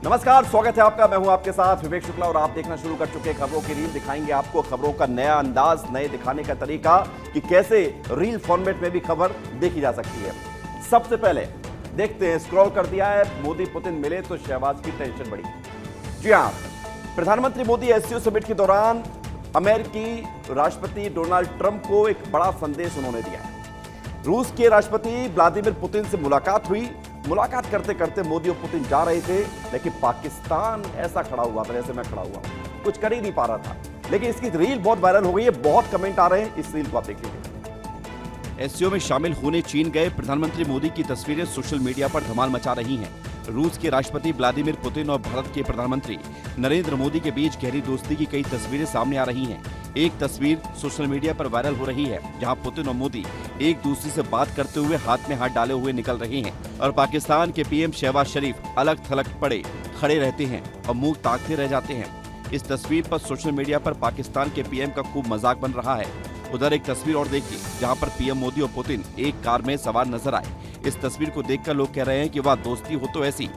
नमस्कार, स्वागत है आपका। मैं हूं आपके साथ विवेक शुक्ला और आप देखना शुरू कर चुके खबरों की रील। दिखाएंगे आपको खबरों का नया अंदाज, नए दिखाने का तरीका कि कैसे रील फॉर्मेट में भी खबर देखी जा सकती है। सबसे पहले देखते हैं, स्क्रॉल कर दिया है, मोदी पुतिन मिले तो शहबाज की टेंशन बढ़ी। जी हां, प्रधानमंत्री मोदी एससीओ समिट के दौरान अमेरिकी राष्ट्रपति डोनाल्ड ट्रंप को एक बड़ा संदेश उन्होंने दिया है। रूस के राष्ट्रपति व्लादिमीर पुतिन से मुलाकात हुई। मुलाकात करते करते मोदी और पुतिन जा रहे थे, लेकिन पाकिस्तान ऐसा खड़ा हुआ था जैसे मैं खड़ा हुआ हूं, कुछ कर ही नहीं पा रहा था। लेकिन इसकी रील बहुत वायरल हो गई है, बहुत कमेंट आ रहे हैं, इस रील को आप देख लीजिए। एससीओ में शामिल होने चीन गए प्रधानमंत्री मोदी की तस्वीरें सोशल मीडिया पर धमाल मचा रही हैं। रूस के राष्ट्रपति व्लादिमीर पुतिन और भारत के प्रधानमंत्री नरेंद्र मोदी के बीच गहरी दोस्ती की कई तस्वीरें सामने आ रही हैं। एक तस्वीर सोशल मीडिया पर वायरल हो रही है, जहां पुतिन और मोदी एक दूसरे से बात करते हुए हाथ में हाथ डाले हुए निकल रहे हैं और पाकिस्तान के पीएम शहबाज शरीफ अलग थलग पड़े खड़े रहते हैं और मुंह ताकते रह जाते हैं। इस तस्वीर पर सोशल मीडिया पर पाकिस्तान के पीएम का खूब मजाक बन रहा है। उधर एक तस्वीर और देखिए, जहां पर पीएम मोदी और पुतिन एक कार में सवार नजर आए। इस तस्वीर को देखकर लोग कह रहे हैं कि वाह, दोस्ती हो तो ऐसी।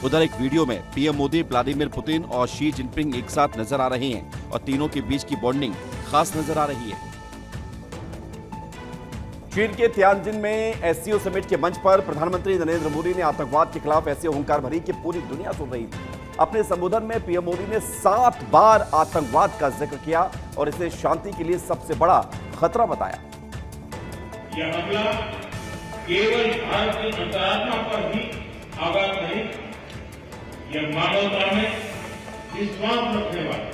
उधर एक वीडियो में पीएम मोदी, व्लादिमीर पुतिन और शी जिनपिंग एक साथ नजर आ रहे हैं और तीनों के बीच की बॉन्डिंग खास नजर आ रही है। चीन के तियानजिन में एससीओ समिट के मंच पर प्रधानमंत्री नरेंद्र मोदी ने आतंकवाद के खिलाफ ऐसी हुंकार भरी कि पूरी दुनिया सुन रही थी। अपने संबोधन में पीएम मोदी ने 7 बार आतंकवाद का जिक्र किया और इसे शांति के लिए सबसे बड़ा खतरा बताया। यह हमला केवल भारत की अंतरात्मा पर ही आघात नहीं, यह मानवता में विश्वास रखने वाले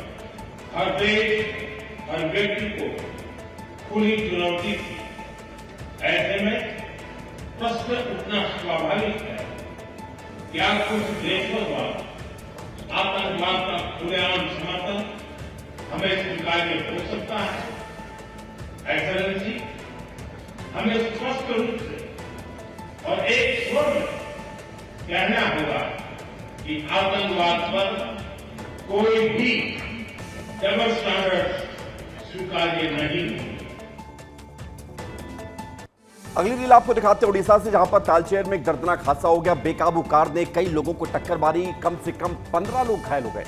हर देश, हर व्यक्ति को खुली चुनौती थी। ऐसे में प्रश्न उठना स्वाभाविक है, क्या कुछ देशों द्वारा आतंकवाद का खुलेआम समर्थन हमें स्वीकार्य हो सकता है? एक्सेलेंसी, हमें स्पष्ट रूप से और एक स्वर में कहना होगा कि आतंकवाद पर कोई भी डबल स्टैंडर्ड स्वीकार्य नहीं है। अगली रील आपको दिखाते हैं उड़ीसा से, जहां पर तालचेर में एक दर्दनाक हादसा हो गया। बेकाबू कार ने कई लोगों को टक्कर मारी, कम से कम 15 लोग घायल हो गए।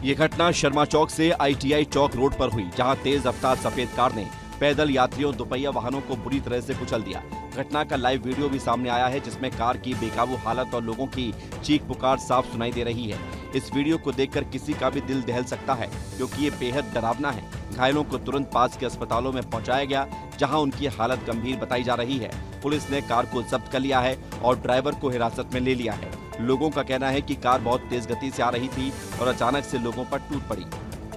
ये घटना शर्मा चौक से आईटीआई चौक रोड पर हुई, जहां तेज रफ्तार सफेद कार ने पैदल यात्रियों, दोपहिया वाहनों को बुरी तरह से कुचल दिया। घटना का लाइव वीडियो भी सामने आया है, जिसमें कार की बेकाबू हालत और लोगों की चीख पुकार साफ सुनाई दे रही है। इस वीडियो को देखकर किसी का भी दिल दहल सकता है, क्योंकि ये बेहद डरावना है। घायलों को तुरंत पास के अस्पतालों में पहुंचाया गया, जहां उनकी हालत गंभीर बताई जा रही है। पुलिस ने कार को जब्त कर लिया है और ड्राइवर को हिरासत में ले लिया है। लोगों का कहना है कि कार बहुत तेज गति से आ रही थी और अचानक से लोगों पर टूट पड़ी।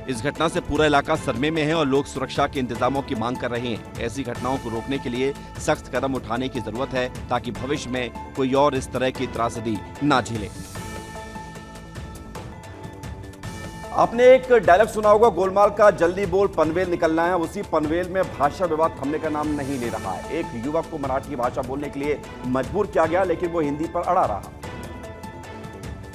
इस घटना से पूरा इलाका सदमे में है और लोग सुरक्षा के इंतजामों की मांग कर रहे हैं। ऐसी घटनाओं को रोकने के लिए सख्त कदम उठाने की जरूरत है, ताकि भविष्य में कोई और इस तरह की त्रासदी ना झेले। आपने एक डायलॉग सुना होगा गोलमाल का, जल्दी बोल पनवेल निकलना है। उसी पनवेल में भाषा विवाद थमने का नाम नहीं ले रहा है। एक युवक को मराठी भाषा बोलने के लिए मजबूर किया गया, लेकिन वो हिंदी पर अड़ा रहा।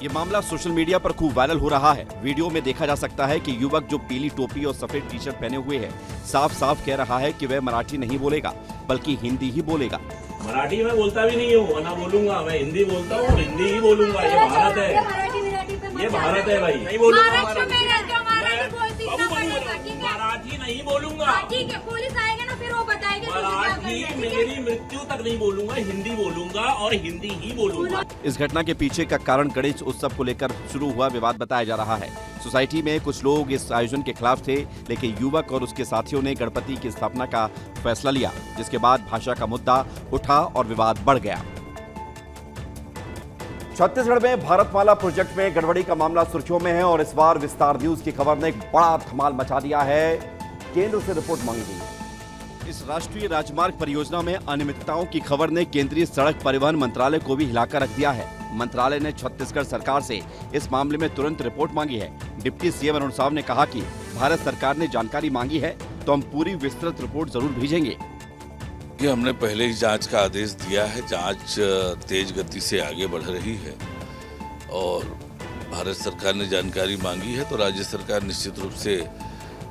ये मामला सोशल मीडिया पर खूब वायरल हो रहा है। वीडियो में देखा जा सकता है कि युवक, जो पीली टोपी और सफेद टी शर्ट पहने हुए है, साफ साफ कह रहा है कि वह मराठी नहीं बोलेगा, बल्कि हिंदी ही बोलेगा। मराठी में बोलता भी नहीं हूँ, ना बोलूंगा। मैं हिंदी बोलता हूँ, हिंदी ही बोलूंगा। ये भारत है, ये भारत है भाई। नहीं बोलूंगा मराठी, नहीं बोलूंगा। ठीक है, पुलिस आएगा ना, फिर वो बताएंगे। मराठी मेरी मृत्यु तक नहीं बोलूंगा, हिंदी बोलूंगा और हिंदी ही बोलूंगा। इस घटना के पीछे का कारण गणेश उत्सव को लेकर शुरू हुआ विवाद बताया जा रहा है। सोसाइटी में कुछ लोग इस आयोजन के खिलाफ थे, लेकिन युवक और उसके साथियों ने गणपति की स्थापना का फैसला लिया, जिसके बाद भाषा का मुद्दा उठा और विवाद बढ़ गया। छत्तीसगढ़ में भारतमाला प्रोजेक्ट में गड़बड़ी का मामला सुर्खियों में है और इस बार विस्तार न्यूज की खबर ने एक बड़ा धमाल मचा दिया है। केंद्र से रिपोर्ट मांगी गई। इस राष्ट्रीय राजमार्ग परियोजना में अनियमितताओं की खबर ने केंद्रीय सड़क परिवहन मंत्रालय को भी हिलाकर रख दिया है। मंत्रालय ने छत्तीसगढ़ सरकार से इस मामले में तुरंत रिपोर्ट मांगी है। डिप्टी सीएम अरुण साव ने कहा कि भारत सरकार ने जानकारी मांगी है तो हम पूरी विस्तृत रिपोर्ट जरूर भेजेंगे। कि हमने पहले ही जांच का आदेश दिया है। जांच तेज गति से आगे बढ़ रही है और भारत सरकार ने जानकारी मांगी है तो राज्य सरकार निश्चित रूप से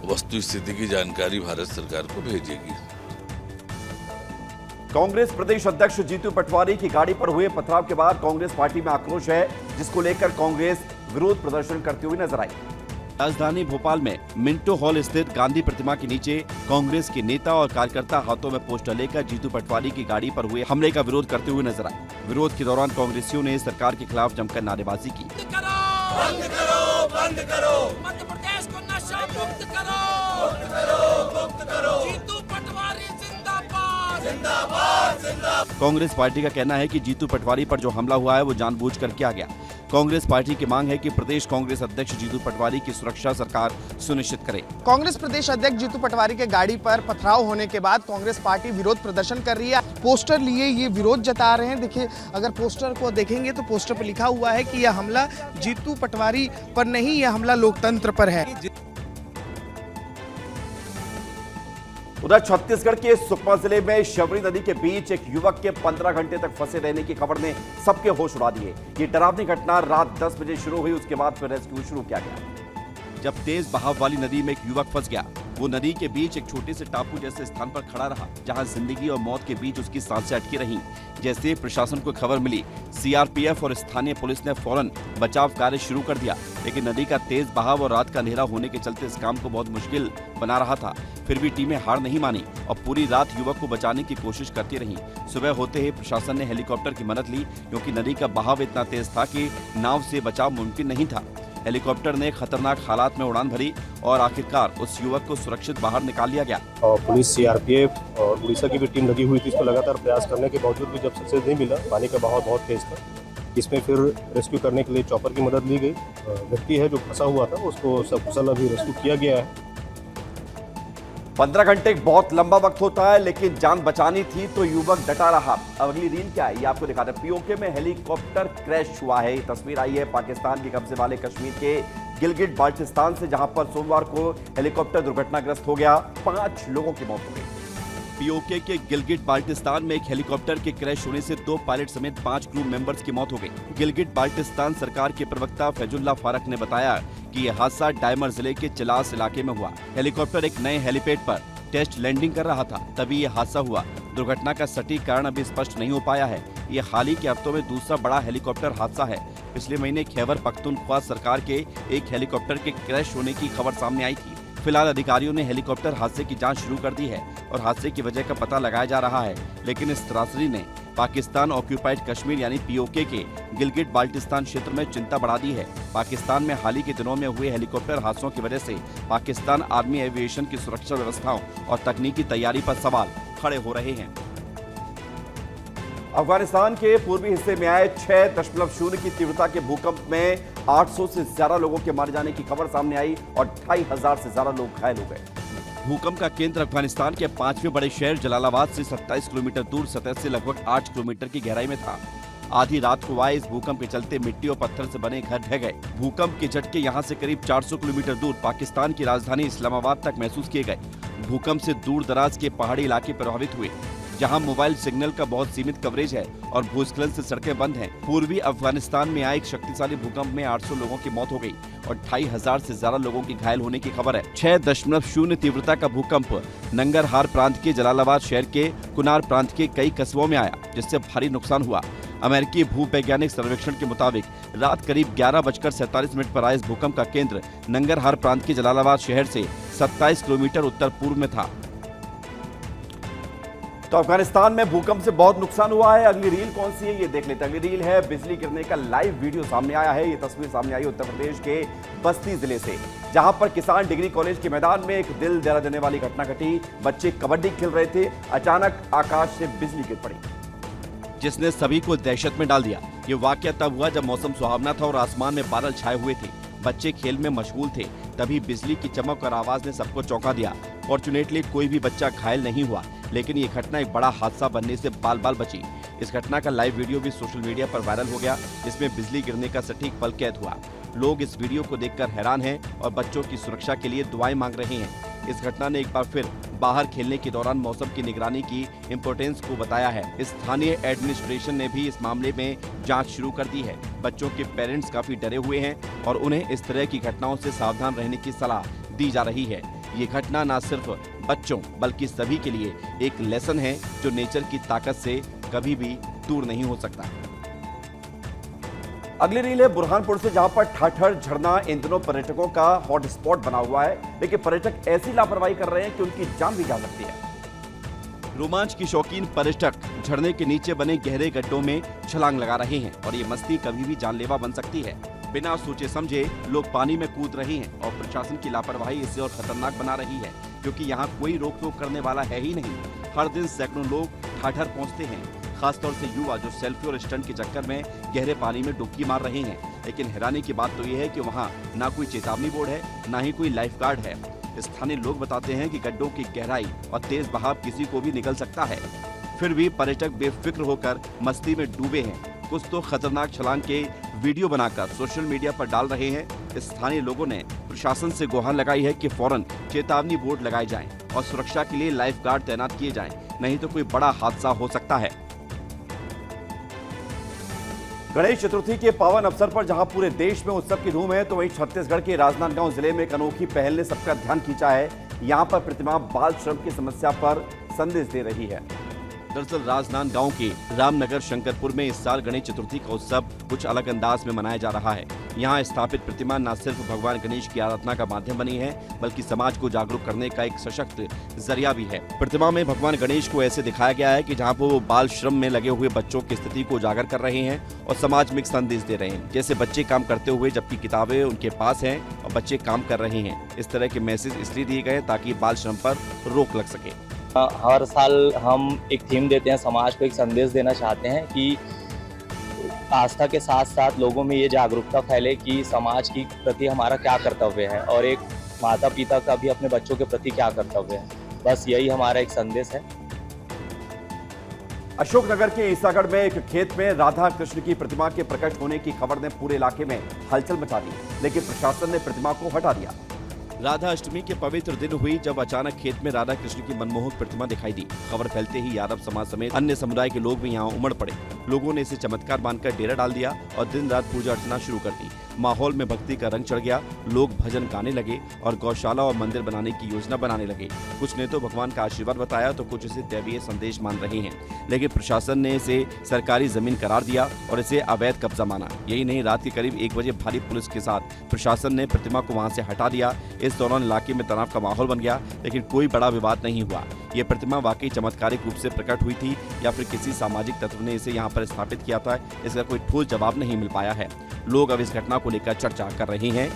वस्तु स्थिति की जानकारी भारत सरकार को भेजेगी। कांग्रेस प्रदेश अध्यक्ष जीतू पटवारी की गाड़ी पर हुए पथराव के बाद कांग्रेस पार्टी में आक्रोश है, जिसको लेकर कांग्रेस विरोध प्रदर्शन करती हुई नजर आई। राजधानी भोपाल में मिंटो हॉल स्थित गांधी प्रतिमा के नीचे कांग्रेस के नेता और कार्यकर्ता हाथों में पोस्टर लेकर जीतू पटवारी की गाड़ी पर हुए हमले का विरोध करते हुए नजर आए। विरोध के दौरान कांग्रेसियों ने सरकार के खिलाफ जमकर नारेबाजी की। बंद करो, बंद करो, मध्य प्रदेश को नशा मुक्त करो, मुक्त करो, मुक्त करो। जीतू पटवारी जिंदाबाद, जिंदाबाद, जिंदाबाद। कांग्रेस पार्टी का कहना है कि जीतू पटवारी पर जो हमला हुआ है वो जानबूझकर किया गया। कांग्रेस पार्टी की मांग है कि प्रदेश कांग्रेस अध्यक्ष जीतू पटवारी की सुरक्षा सरकार सुनिश्चित करे। कांग्रेस प्रदेश अध्यक्ष जीतू पटवारी के गाड़ी पर पथराव होने के बाद कांग्रेस पार्टी विरोध प्रदर्शन कर रही है। पोस्टर लिए ये विरोध जता रहे हैं। देखिए, अगर पोस्टर को देखेंगे तो पोस्टर पर लिखा हुआ है कि यह हमला जीतू पटवारी पर नहीं, यह हमला लोकतंत्र पर है। उधर छत्तीसगढ़ के सुकमा जिले में शबरी नदी के बीच एक युवक के 15 घंटे तक फंसे रहने की खबर ने सबके होश उड़ा दिए। ये डरावनी घटना रात 10 बजे शुरू हुई, उसके बाद फिर रेस्क्यू शुरू किया गया। जब तेज बहाव वाली नदी में एक युवक फंस गया, वो नदी के बीच एक छोटे से टापू जैसे स्थान पर खड़ा रहा, जहां जिंदगी और मौत के बीच उसकी सांसें अटकी रहीं। जैसे प्रशासन को खबर मिली, सीआरपीएफ और स्थानीय पुलिस ने फौरन बचाव कार्य शुरू कर दिया, लेकिन नदी का तेज बहाव और रात का अंधेरा होने के चलते इस काम को बहुत मुश्किल बना रहा था। फिर भी टीमें हार नहीं मानी और पूरी रात युवक को बचाने की कोशिश करती रहीं। सुबह होते ही प्रशासन ने हेलीकॉप्टर की मदद ली, क्योंकि नदी का बहाव इतना तेज था कि नाव से बचाव मुमकिन नहीं था। हेलीकॉप्टर ने खतरनाक हालात में उड़ान भरी और आखिरकार उस युवक को सुरक्षित बाहर निकाल लिया गया। और पुलिस, सीआरपीएफ और उड़ीसा की भी टीम लगी हुई थी। इसको लगातार प्रयास करने के बावजूद भी जब सक्सेस नहीं मिला, पानी का बहाव बहुत तेज था, इसमें फिर रेस्क्यू करने के लिए चॉपर की मदद ली गई। व्यक्ति है जो फंसा हुआ था, उसको सकुशल अभी रेस्क्यू किया गया है। 15 घंटे बहुत लंबा वक्त होता है, लेकिन जान बचानी थी तो युवक डटा रहा। अब अगली रील क्या है ये आपको दिखाते हैं। पीओके में हेलीकॉप्टर क्रैश हुआ है। ये तस्वीर आई है पाकिस्तान के कब्जे वाले कश्मीर के गिलगिट बाल्टिस्तान से, जहां पर सोमवार को हेलीकॉप्टर दुर्घटनाग्रस्त हो गया। 5 लोगों की मौत हो गई। पीओके के गिलगिट बाल्टिस्तान में एक हेलीकॉप्टर के क्रैश होने से 2 पायलट समेत 5 क्रू मेंबर्स की मौत हो गई। गिलगिट बाल्टिस्तान सरकार के प्रवक्ता फैजुल्ला फारक ने बताया कि यह हादसा डायमर जिले के चिलास इलाके में हुआ। हेलीकॉप्टर एक नए हेलीपैड पर टेस्ट लैंडिंग कर रहा था, तभी यह हादसा हुआ। दुर्घटना का सटीक कारण अभी स्पष्ट नहीं हो पाया है। ये हाल ही के हफ्तों में दूसरा बड़ा हेलीकॉप्टर हादसा है। पिछले महीने खैबर पख्तूनख्वा सरकार के एक हेलीकॉप्टर के क्रैश होने की खबर सामने आई थी। फिलहाल अधिकारियों ने हेलीकॉप्टर हादसे की जांच शुरू कर दी है और हादसे की वजह का पता लगाया जा रहा है, लेकिन इस त्रासदी ने पाकिस्तान ऑक्यूपाइड कश्मीर यानी पीओके के गिलगिट बाल्टिस्तान क्षेत्र में चिंता बढ़ा दी है। पाकिस्तान में हाल ही के दिनों में हुए हेलीकॉप्टर हादसों की वजह से पाकिस्तान आर्मी एविएशन की सुरक्षा व्यवस्थाओं और तकनीकी तैयारी पर सवाल खड़े हो रहे हैं। अफगानिस्तान के पूर्वी हिस्से में आए 6.0 की तीव्रता के भूकंप में 800 से ज्यादा लोगों के मारे जाने की खबर सामने आई और 2500 से ज्यादा लोग घायल हो गए। भूकंप का केंद्र अफगानिस्तान के 5वें बड़े शहर जलालाबाद से 27 किलोमीटर दूर सतह से लगभग 8 किलोमीटर की गहराई में था। आधी रात को आए इस भूकंप के चलते मिट्टी और पत्थर से बने घर ढह गए। भूकंप के झटके यहां से करीब 400 किलोमीटर दूर पाकिस्तान की राजधानी इस्लामाबाद तक महसूस किए गए। भूकंप से दूर दराज के पहाड़ी इलाके प्रभावित हुए, जहां मोबाइल सिग्नल का बहुत सीमित कवरेज है और भूस्खलन से सड़कें बंद हैं। पूर्वी अफगानिस्तान में आए एक शक्तिशाली भूकंप में 800 लोगों की मौत हो गई और 2500 से ज्यादा लोगों की घायल होने की खबर है। 6.0 तीव्रता का भूकंप नंगरहार प्रांत के जलालाबाद शहर के कुनार प्रांत के कई कस्बों में आया, जिससे भारी नुकसान हुआ। अमेरिकी भूवैज्ञानिक सर्वेक्षण के मुताबिक रात करीब 11:47 पर आए इस भूकंप का केंद्र नंगरहार प्रांत के जलालाबाद शहर से 27 किलोमीटर उत्तर पूर्व में था। तो अफगानिस्तान में भूकंप से बहुत नुकसान हुआ है। अगली रील कौन सी है ये देख लेते हैं। अगली रील है बिजली गिरने का लाइव वीडियो सामने आया है। ये तस्वीर सामने आई उत्तर प्रदेश के बस्ती जिले से, जहां पर किसान डिग्री कॉलेज के मैदान में एक दिल दहला देने वाली घटना घटी। बच्चे कबड्डी खेल रहे थे, अचानक आकाश से बिजली गिर पड़ी, जिसने सभी को दहशत में डाल दिया। ये वाकया तब हुआ जब मौसम सुहावना था और आसमान में बादल छाए हुए थे। बच्चे खेल में मशगूल थे, तभी बिजली की चमक और आवाज ने सबको चौंका दिया। फॉर्चुनेटली कोई भी बच्चा घायल नहीं हुआ, लेकिन ये घटना एक बड़ा हादसा बनने से बाल बाल बची। इस घटना का लाइव वीडियो भी सोशल मीडिया पर वायरल हो गया, जिसमें बिजली गिरने का सटीक पल कैद हुआ। लोग इस वीडियो को देखकर हैरान हैं और बच्चों की सुरक्षा के लिए दुआएं मांग रहे हैं। इस घटना ने एक बार फिर बाहर खेलने के दौरान मौसम की निगरानी की इम्पोर्टेंस को बताया है। स्थानीय एडमिनिस्ट्रेशन ने भी इस मामले में जांच शुरू कर दी है। बच्चों के पेरेंट्स काफी डरे हुए हैं और उन्हें इस तरह की घटनाओं से सावधान रहने की सलाह दी जा रही है। ये घटना न सिर्फ बच्चों बल्कि सभी के लिए एक लेसन है जो नेचर की ताकत से कभी भी दूर नहीं हो सकता। अगली रील है बुरहानपुर से, जहां पर ठाठर झरना इन दिनों पर्यटकों का हॉट स्पॉट बना हुआ है, लेकिन पर्यटक ऐसी लापरवाही कर रहे हैं कि उनकी जान भी जा सकती है। रोमांच की शौकीन पर्यटक झरने के नीचे बने गहरे गड्ढों में छलांग लगा रहे हैं और ये मस्ती कभी भी जानलेवा बन सकती है। बिना सोचे समझे लोग पानी में कूद रहे हैं और प्रशासन की लापरवाही इसे और खतरनाक बना रही है, क्योंकि यहाँ कोई रोक टोक करने वाला है ही नहीं। हर दिन सैकड़ों लोग ठाठर पहुँचते हैं, खासतौर से युवा जो सेल्फी और स्टंट के चक्कर में गहरे पानी में डुबकी मार रहे हैं। लेकिन हैरानी की बात तो यह है कि वहाँ ना कोई चेतावनी बोर्ड है, ना ही कोई लाइफ गार्ड है। स्थानीय लोग बताते हैं कि गड्ढों की गहराई और तेज बहाव किसी को भी निकल सकता है, फिर भी पर्यटक बेफिक्र होकर मस्ती में डूबे हैं। कुछ तो खतरनाक छलांग के वीडियो बनाकर सोशल मीडिया पर डाल रहे हैं। स्थानीय लोगों ने प्रशासन से गुहार लगाई है कि फौरन चेतावनी बोर्ड लगाए जाएं और सुरक्षा के लिए लाइफ गार्ड तैनात किए जाएं, नहीं तो कोई बड़ा हादसा हो सकता है। गणेश चतुर्थी के पावन अवसर पर जहां पूरे देश में उत्सव की धूम है, तो वहीं छत्तीसगढ़ के राजनांदगांव जिले में एक अनोखी पहल ने सबका ध्यान खींचा है। यहां पर प्रतिमा बाल श्रम की समस्या पर संदेश दे रही है। दरअसल राजनांदगांव के रामनगर शंकरपुर में इस साल गणेश चतुर्थी का उत्सव कुछ अलग अंदाज में मनाया जा रहा है। यहाँ स्थापित प्रतिमा न सिर्फ भगवान गणेश की आराधना का माध्यम बनी है, बल्कि समाज को जागरूक करने का एक सशक्त जरिया भी है। प्रतिमा में भगवान गणेश को ऐसे दिखाया गया है कि जहाँ पर वो बाल श्रम में लगे हुए बच्चों की स्थिति को उजागर कर रहे हैं और समाज में एक संदेश दे रहे हैं, जैसे बच्चे काम करते हुए जबकि किताबें उनके पास हैं और बच्चे काम कर रहे हैं। इस तरह के मैसेज इसलिए दिए गए ताकि बाल श्रम पर रोक लग सके। हर साल हम एक थीम देते हैं, समाज को एक संदेश देना चाहते हैं कि आस्था के साथ साथ लोगों में ये जागरूकता फैले कि समाज के प्रति हमारा क्या कर्तव्य है और एक माता पिता का भी अपने बच्चों के प्रति क्या कर्तव्य है। बस यही हमारा एक संदेश है। अशोकनगर के ईसागढ़ में एक खेत में राधा कृष्ण की प्रतिमा के प्रकट होने की खबर ने पूरे इलाके में हलचल मचा दी, लेकिन प्रशासन ने प्रतिमा को हटा दिया। राधा अष्टमी के पवित्र दिन हुई जब अचानक खेत में राधा कृष्ण की मनमोहक प्रतिमा दिखाई दी। खबर फैलते ही यादव समाज समेत अन्य समुदाय के लोग भी यहाँ उमड़ पड़े। लोगों ने इसे चमत्कार मानकर डेरा डाल दिया और दिन रात पूजा अर्चना शुरू कर दी। माहौल में भक्ति का रंग चढ़ गया। लोग भजन गाने लगे और गौशाला और मंदिर बनाने की योजना बनाने लगे। कुछ ने तो भगवान का आशीर्वाद बताया, तो कुछ इसे दैवीय संदेश मान रहे हैं। लेकिन प्रशासन ने इसे सरकारी जमीन करार दिया और इसे अवैध कब्जा माना। यही नहीं, रात के करीब 1 बजे भारी पुलिस के साथ प्रशासन ने प्रतिमा को वहां से हटा दिया। इस दौरान इलाके में तनाव का माहौल बन गया, लेकिन कोई बड़ा विवाद नहीं हुआ। ये प्रतिमा वाकई चमत्कारिक रूप से प्रकट हुई थी या फिर किसी सामाजिक तत्व ने इसे यहाँ पर स्थापित किया था, इसका कोई ठोस जवाब नहीं मिल पाया है। लोग अब इस घटना को लेकर चर्चा कर रहे हैं।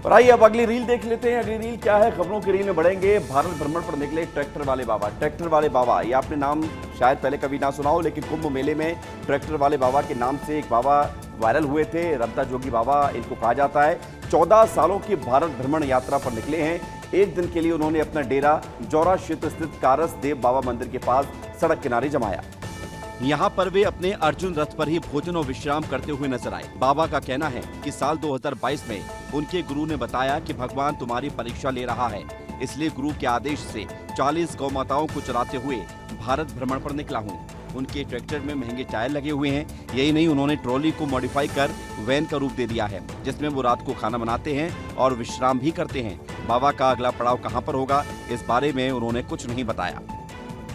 और आइए अब अगली रील देख लेते हैं। अगली रील क्या है, खबरों की रील में बढ़ेंगे। भारत भ्रमण पर निकले ट्रैक्टर वाले बाबा। ट्रैक्टर वाले बाबा, ये आपने नाम शायद पहले कभी ना सुना हो, लेकिन कुंभ मेले में ट्रैक्टर वाले बाबा के नाम से एक बाबा वायरल हुए थे। रमता जोगी बाबा इनको कहा जाता है। 14 सालों की भारत भ्रमण यात्रा पर निकले हैं। एक दिन के लिए उन्होंने अपना डेरा जौरा क्षेत्र स्थित कारस देव बाबा मंदिर के पास सड़क किनारे जमाया। यहाँ पर वे अपने अर्जुन रथ पर ही भोजन और विश्राम करते हुए नजर आए। बाबा का कहना है कि साल 2022 में उनके गुरु ने बताया कि भगवान तुम्हारी परीक्षा ले रहा है, इसलिए गुरु के आदेश से 40 गौ माताओं को चलाते हुए भारत भ्रमण पर निकला हूँ। उनके ट्रैक्टर में महंगे टायर लगे हुए हैं। यही नहीं, उन्होंने ट्रॉली को मॉडिफाई कर वैन का रूप दे दिया है, जिसमें वो रात को खाना बनाते हैं और विश्राम भी करते हैं। बाबा का अगला पड़ाव कहाँ पर होगा, इस बारे में उन्होंने कुछ नहीं बताया।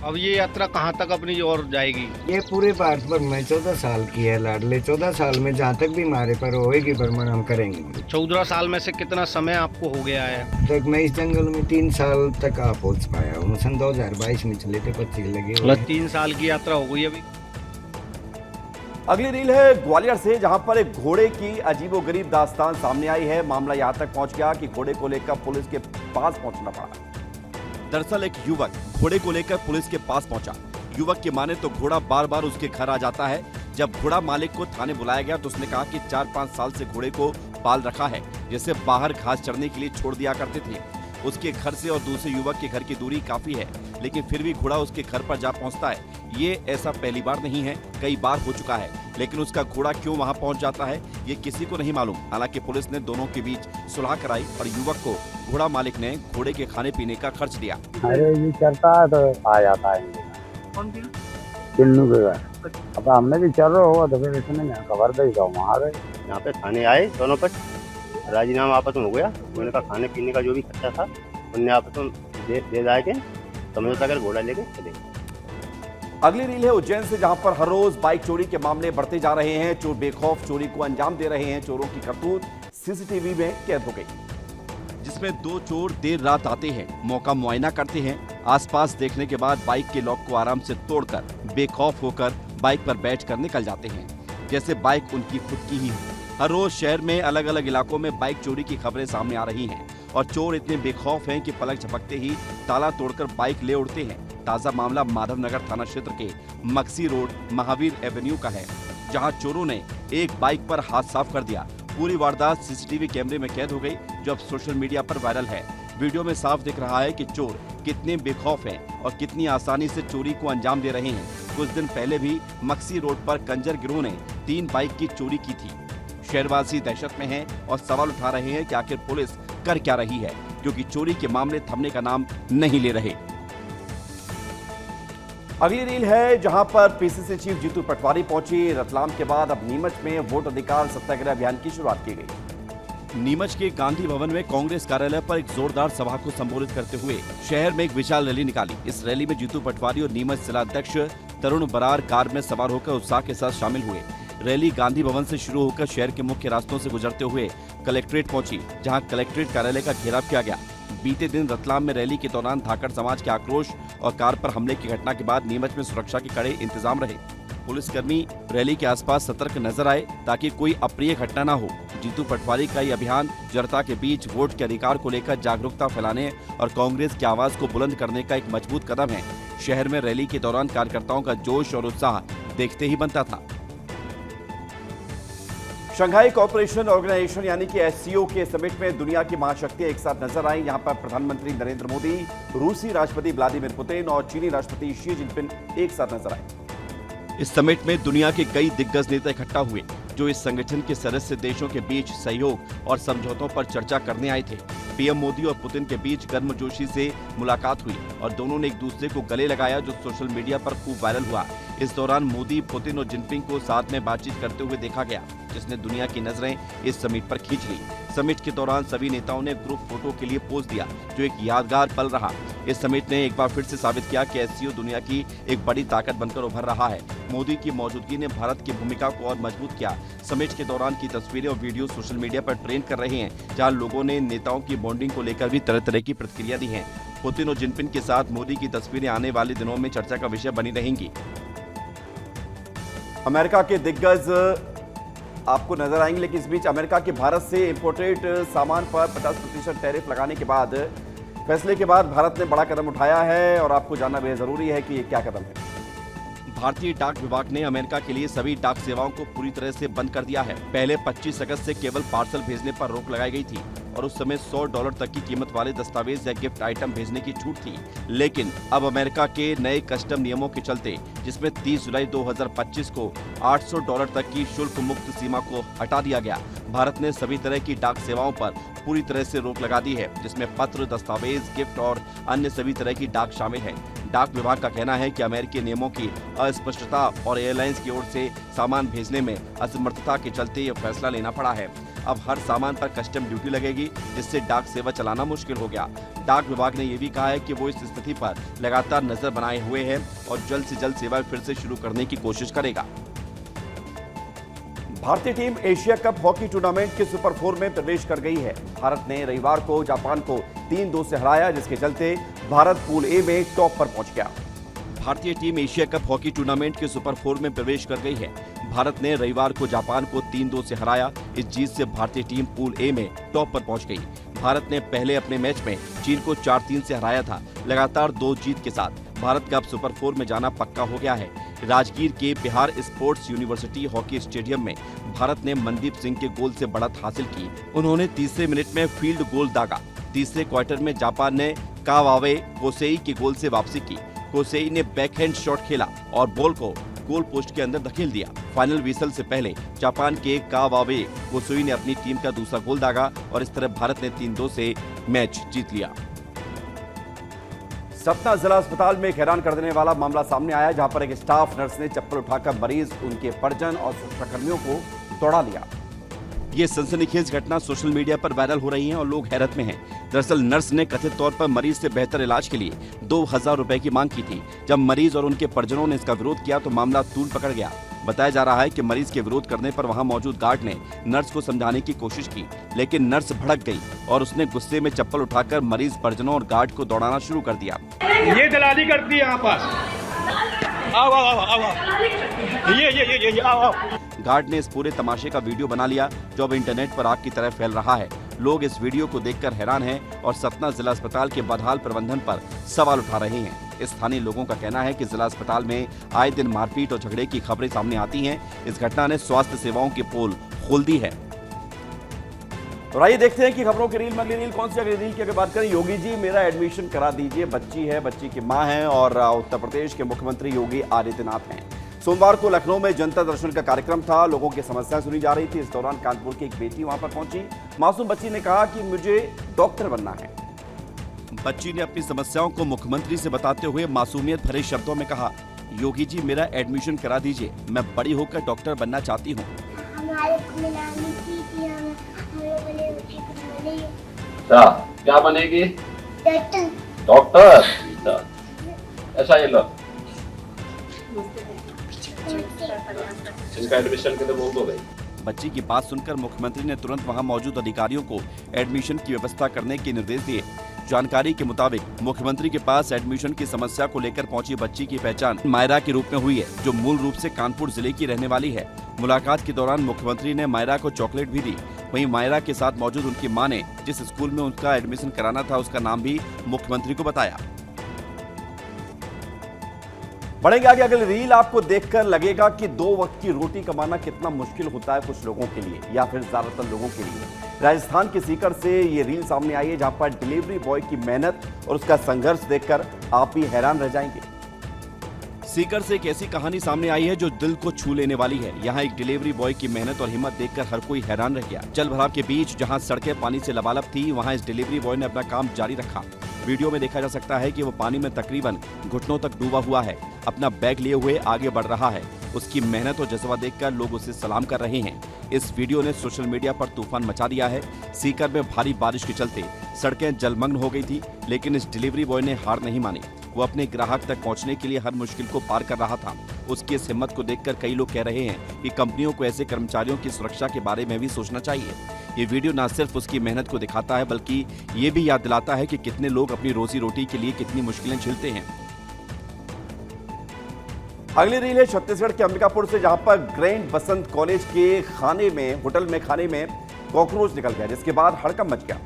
अब ये यात्रा कहाँ तक अपनी और जाएगी? ये पूरे भारत भर में 14 साल की है लाडले। 14 साल में जहाँ तक भी हमारे पर होएगी भ्रमण हम करेंगे। 14 साल में से कितना समय आपको हो गया है? तक मैं इस जंगल में 3 साल तक आ पहुँच पाया हूँ। सन 2022 में चले थे, 25 लगे। 3 साल की यात्रा हो गई अभी। अगली रील है ग्वालियर से, जहां पर एक घोड़े की अजीबोगरीब दास्तान सामने आई है। मामला यहां तक पहुंच गया कि घोड़े को लेकर पुलिस के पास पहुंचना पड़ा। दरअसल एक युवक घोड़े को लेकर पुलिस के पास पहुंचा। युवक की माने तो घोड़ा बार बार उसके घर आ जाता है। जब घोड़ा मालिक को थाने बुलाया गया तो उसने कहा कि 4-5 साल से घोड़े को पाल रखा है, जिसे बाहर घास चरने के लिए छोड़ दिया करते थे। उसके घर से और दूसरे युवक के घर की दूरी काफी है, लेकिन फिर भी घोड़ा उसके घर पर जा पहुंचता है। ये ऐसा पहली बार नहीं है, कई बार हो चुका है, लेकिन उसका घोड़ा क्यों वहां पहुंच जाता है ये किसी को नहीं मालूम। हालांकि पुलिस ने दोनों के बीच सुलह कराई और युवक को घोड़ा मालिक ने घोड़े के खाने पीने का खर्च दिया। अरे ये चलता है तो आ जाता है। किन्नू के घर। अब हमने भी चल रहा होगा तो फिर इसने खबर दी, वहाँ यहाँ पे थाने आए दोनों पर राजीनामा आपस में हो गया। उन्होंने कहा खाने पीने का जो भी खर्चा था उनने आपस में दे जाए के समझौता कर घोड़ा लेके चले। अगली रील है उज्जैन से, जहां पर हर रोज बाइक चोरी के मामले बढ़ते जा रहे हैं। चोर बेखौफ चोरी को अंजाम दे रहे हैं। चोरों की करतूत सीसीटीवी में कैद हो गई, जिसमें 2 चोर देर रात आते हैं, मौका मुआयना करते हैं, आसपास देखने के बाद बाइक के लॉक को आराम से तोड़कर बेखौफ होकर बाइक पर बैठकर निकल जाते हैं, जैसे बाइक उनकी खुद की ही हो। हर रोज शहर में अलग अलग इलाकों में बाइक चोरी की खबरें सामने आ रही हैं और चोर इतने बेखौफ हैं कि पलक झपकते ही ताला तोड़कर बाइक ले उड़ते हैं। ताजा मामला माधवनगर थाना क्षेत्र के मक्सी रोड महावीर एवेन्यू का है, जहां चोरों ने एक बाइक पर हाथ साफ कर दिया। पूरी वारदात सीसीटीवी कैमरे में कैद हो गई, जो अब सोशल मीडिया पर वायरल है। वीडियो में साफ दिख रहा है कि चोर कितने बेखौफ हैं और कितनी आसानी से चोरी को अंजाम दे रहे हैं। कुछ दिन पहले भी मक्सी रोड पर कंजर गिरोह ने 3 बाइक की चोरी की थी। शहरवासी दहशत में हैं और सवाल उठा रहे हैं कि आखिर पुलिस कर क्या रही है, क्योंकि चोरी के मामले थमने का नाम नहीं ले रहे। अगली रील है, जहां पर पीसीसी चीफ जीतू पटवारी पहुंची। रतलाम के बाद अब नीमच में वोट अधिकार सत्याग्रह अभियान की शुरुआत की गई। नीमच के गांधी भवन में कांग्रेस कार्यालय पर एक जोरदार सभा को संबोधित करते हुए शहर में एक विशाल रैली निकाली। इस रैली में जीतू पटवारी और नीमच जिला अध्यक्ष तरुण बरार कार में सवार होकर उत्साह के साथ शामिल हुए। रैली गांधी भवन से शुरू होकर शहर के मुख्य रास्तों से गुजरते हुए कलेक्ट्रेट पहुंची, जहां कलेक्ट्रेट कार्यालय का घेराव किया गया। बीते दिन रतलाम में रैली के दौरान धाकड़ समाज के आक्रोश और कार पर हमले की घटना के बाद नीमच में सुरक्षा के कड़े इंतजाम रहे। पुलिसकर्मी रैली के आसपास सतर्क नजर आए ताकि कोई अप्रिय घटना न हो। जीतू पटवारी का ये अभियान जनता के बीच वोट के अधिकार को लेकर जागरूकता फैलाने और कांग्रेस की आवाज को बुलंद करने का एक मजबूत कदम है। शहर में रैली के दौरान कार्यकर्ताओं का जोश और उत्साह देखते ही बनता था। शंघाई कोऑपरेशन ऑर्गेनाइजेशन यानी कि एससीओ के समिट में दुनिया की महाशक्तियां एक साथ नजर आईं। यहां पर प्रधानमंत्री नरेंद्र मोदी, रूसी राष्ट्रपति व्लादिमीर पुतिन और चीनी राष्ट्रपति शी जिनपिंग एक साथ नजर आए। इस समिट में दुनिया के कई दिग्गज नेता इकट्ठा हुए, जो इस संगठन के सदस्य देशों के बीच सहयोग और समझौतों पर चर्चा करने आए थे। पीएम मोदी और पुतिन के बीच गर्मजोशी से मुलाकात हुई और दोनों ने एक दूसरे को गले लगाया, जो सोशल मीडिया पर खूब वायरल हुआ। इस दौरान मोदी, पुतिन और जिनपिंग को साथ में बातचीत करते हुए देखा गया, जिसने दुनिया की नजरें इस समिट पर खींच ली। समिट के दौरान सभी नेताओं ने ग्रुप फोटो के लिए पोज दिया, जो एक यादगार पल रहा। इस समिट ने एक बार फिर से साबित किया कि एससीओ दुनिया की एक बड़ी ताकत बनकर उभर रहा है। मोदी की मौजूदगी ने भारत की भूमिका को और मजबूत किया। समिट के दौरान की तस्वीरें और वीडियो सोशल मीडिया पर ट्रेंड कर रहे हैं, जहां लोगों ने नेताओं की बॉन्डिंग को लेकर भी तरह तरह की प्रतिक्रिया दी है। पुतिन और जिनपिंग के साथ मोदी की तस्वीरें आने वाले दिनों में चर्चा का विषय बनी रहेंगी। अमेरिका के दिग्गज आपको नजर आएंगे, लेकिन इस बीच अमेरिका के भारत से इंपोर्टेड सामान पर 50% टैरिफ लगाने के बाद फैसले के बाद भारत ने बड़ा कदम उठाया है और आपको जानना बेहद जरूरी है कि ये क्या कदम है। भारतीय डाक विभाग ने अमेरिका के लिए सभी डाक सेवाओं को पूरी तरह से बंद कर दिया है। पहले 25 अगस्त से केवल पार्सल भेजने पर रोक लगाई गई थी और उस समय $100 तक की कीमत वाले दस्तावेज या गिफ्ट आइटम भेजने की छूट थी। लेकिन अब अमेरिका के नए कस्टम नियमों के चलते, जिसमें 30 जुलाई 2025 को $800 तक की शुल्क मुक्त सीमा को हटा दिया गया, भारत ने सभी तरह की डाक सेवाओं पर पूरी तरह से रोक लगा दी है, जिसमें पत्र, दस्तावेज, गिफ्ट और अन्य सभी तरह की डाक शामिल है। डाक विभाग का कहना है कि अमेरिकी नियमों की अस्पष्टता और एयरलाइंस की ओर से सामान भेजने में असमर्थता के चलते यह फैसला लेना पड़ा है। अब हर सामान पर कस्टम ड्यूटी लगेगी, जिससे डाक सेवा चलाना मुश्किल हो गया। डाक विभाग ने यह भी कहा है कि वो इस स्थिति पर लगातार नजर बनाए हुए है और जल्द से जल्द सेवा फिर से शुरू करने की कोशिश करेगा। भारतीय team Asia cup hockey tournament के सुपर 4 में प्रवेश कर गई है। भारत ने रविवार को जापान को 3-2 से हराया, जिसके चलते भारत पूल ए में टॉप पर पहुंच गया। भारतीय team Asia cup hockey tournament के सुपर 4 में प्रवेश कर गई है। भारत ने रविवार को जापान को 3-2 से हराया। इस जीत से भारतीय टीम पूल ए में टॉप पर पहुंच गई। भारत ने पहले अपने मैच में चीन को 4-3 से हराया था। लगातार 2 जीत के साथ भारत का अब सुपर 4 में जाना पक्का हो गया है। राजगीर के Bihar sports university hockey stadium में भारत ने मनदीप सिंह के गोल से बढ़त हासिल की। उन्होंने तीसरे मिनट में फील्ड गोल दागा। तीसरे क्वार्टर में जापान ने कावावे कोसेई के गोल से वापसी की। कोसेई ने बैकहैंड शॉट खेला और बॉल को गोल पोस्ट के अंदर धकेल दिया। फाइनल विसल से पहले जापान के कावावे कोसेई ने अपनी टीम का दूसरा गोल दागा और इस तरह भारत ने 3-2 से मैच जीत लिया। सतना जिला अस्पताल में एक हैरान कर देने वाला मामला सामने आया, जहां पर एक स्टाफ नर्स ने चप्पल उठाकर मरीज, उनके परिजन और सुरक्षाकर्मियों को दौड़ा लिया। ये सनसनीखेज घटना सोशल मीडिया पर वायरल हो रही है और लोग हैरत में हैं। दरअसल नर्स ने कथित तौर पर मरीज से बेहतर इलाज के लिए 2000 रुपए की मांग की थी। जब मरीज और उनके परिजनों ने इसका विरोध किया तो मामला तूल पकड़ गया। बताया जा रहा है कि मरीज के विरोध करने पर वहां मौजूद गार्ड ने नर्स को समझाने की कोशिश की, लेकिन नर्स भड़क गई और उसने गुस्से में चप्पल उठाकर मरीज, परिजनों और गार्ड को दौड़ाना शुरू कर दिया। ये दलाली करती है यहाँ पास। आओ आओ आओ आओ। ये आओ। गार्ड ने इस पूरे तमाशे का वीडियो बना लिया जो अब इंटरनेट पर आग की तरह फैल रहा है। लोग इस वीडियो को देखकर हैरान हैं और सतना जिला अस्पताल के बदहाल प्रबंधन पर सवाल उठा रहे हैं। स्थानीय लोगों का कहना है कि जिला अस्पताल में आए दिन मारपीट और झगड़े की खबरें सामने आती हैं। इस घटना ने स्वास्थ्य सेवाओं की पोल खोल दी है। और आइए देखते हैं कि खबरों की रील में अगली रील कौन सी। अगली रील की अगर बात करें, योगी जी मेरा एडमिशन करा दीजिए। बच्ची है, बच्ची की मां है और उत्तर प्रदेश के मुख्यमंत्री योगी आदित्यनाथ हैं। सोमवार को लखनऊ में जनता दर्शन का कार्यक्रम था। लोगों की समस्याएं सुनी जा रही थी। इस दौरान कानपुर की एक बेटी वहां पर पहुंची। मासूम बच्ची ने कहा कि मुझे डॉक्टर बनना है। बच्ची ने अपनी समस्याओं को मुख्यमंत्री से बताते हुए मासूमियत भरे शब्दों में कहा, योगी जी मेरा एडमिशन करा दीजिए, मैं बड़ी होकर डॉक्टर बनना चाहती हूँ। क्या बनेगी? डॉक्टर। ऐसा ये लो, इसका एडमिशन के लिए बोल दो भाई। बच्ची की बात सुनकर मुख्यमंत्री ने तुरंत वहां मौजूद अधिकारियों को एडमिशन की व्यवस्था करने के निर्देश दिए। जानकारी के मुताबिक मुख्यमंत्री के पास एडमिशन की समस्या को लेकर पहुंची बच्ची की पहचान मायरा के रूप में हुई है, जो मूल रूप से कानपुर जिले की रहने वाली है। मुलाकात के दौरान मुख्यमंत्री ने मायरा को चॉकलेट भी दी। वहीं मायरा के साथ मौजूद उनकी मां ने जिस स्कूल में उनका एडमिशन कराना था उसका नाम भी मुख्यमंत्री को बताया। बढ़ेंगे आगे। अगली रील आपको देखकर लगेगा कि 2 वक्त की रोटी कमाना कितना मुश्किल होता है कुछ लोगों के लिए या फिर ज्यादातर लोगों के लिए। राजस्थान के सीकर से ये रील सामने आई है जहां पर डिलीवरी बॉय की मेहनत और उसका संघर्ष देखकर आप भी हैरान रह जाएंगे। सीकर से एक ऐसी कहानी सामने आई है जो दिल को छू लेने वाली है। यहाँ एक डिलीवरी बॉय की मेहनत और हिम्मत देखकर हर कोई हैरान रह गया। जल भराव के बीच जहाँ सड़कें पानी से लबालब थी, वहाँ इस डिलीवरी बॉय ने अपना काम जारी रखा। वीडियो में देखा जा सकता है कि वो पानी में तकरीबन घुटनों तक डूबा हुआ है, अपना बैग लिए हुए आगे बढ़ रहा है। उसकी मेहनत और जज्बा देखकर लोग उसे सलाम कर रहे हैं। इस वीडियो ने सोशल मीडिया पर तूफान मचा दिया है। सीकर में भारी बारिश के चलते सड़कें जलमग्न हो गई थी, लेकिन इस डिलीवरी बॉय ने हार नहीं मानी। वो अपने ग्राहक तक पहुंचने के लिए हर मुश्किल को पार कर रहा था। उसकी इस हिम्मत को देखकर कई लोग कह रहे हैं कि कंपनियों को ऐसे कर्मचारियों की सुरक्षा के बारे में भी सोचना चाहिए। ये वीडियो न सिर्फ उसकी मेहनत को दिखाता है, बल्कि ये भी याद दिलाता है कि कितने लोग अपनी रोजी रोटी के लिए कितनी मुश्किलें झेलते हैं। अगली रील है छत्तीसगढ़ के अंबिकापुर से, जहां पर ग्रैंड बसंत कॉलेज के खाने में, होटल में खाने में कॉकरोच निकल गया, जिसके बाद हड़कंप मच गया।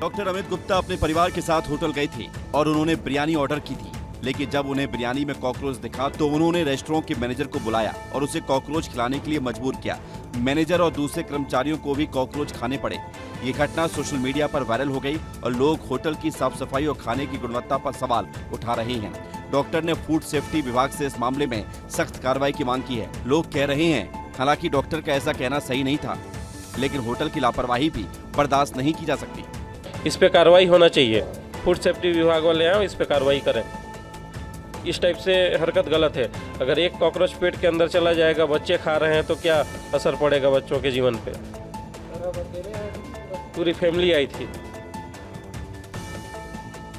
डॉक्टर अमित गुप्ता अपने परिवार के साथ होटल गए थे और उन्होंने बिरयानी ऑर्डर की थी, लेकिन जब उन्हें बिरयानी में कॉकरोच दिखा तो उन्होंने रेस्टोरेंट के मैनेजर को बुलाया और उसे कॉकरोच खिलाने के लिए मजबूर किया। मैनेजर और दूसरे कर्मचारियों को भी कॉकरोच खाने पड़े। ये घटना सोशल मीडिया पर वायरल हो गई और लोग होटल की साफ सफाई और खाने की गुणवत्ता पर सवाल उठा रहे हैं। डॉक्टर ने फूड सेफ्टी विभाग से इस मामले में सख्त कार्रवाई की मांग की है। लोग कह रहे हैं, हालांकि डॉक्टर का ऐसा कहना सही नहीं था, लेकिन होटल की लापरवाही भी बर्दाश्त नहीं की जा सकती। इस पे कार्रवाई होना चाहिए। फूड सेफ्टी विभाग वाले आए, इस पे कार्रवाई करें। इस टाइप से हरकत गलत है। अगर एक कॉकरोच पेट के अंदर चला जाएगा, बच्चे खा रहे हैं, तो क्या असर पड़ेगा बच्चों के जीवन पे? पूरी फैमिली आई थी।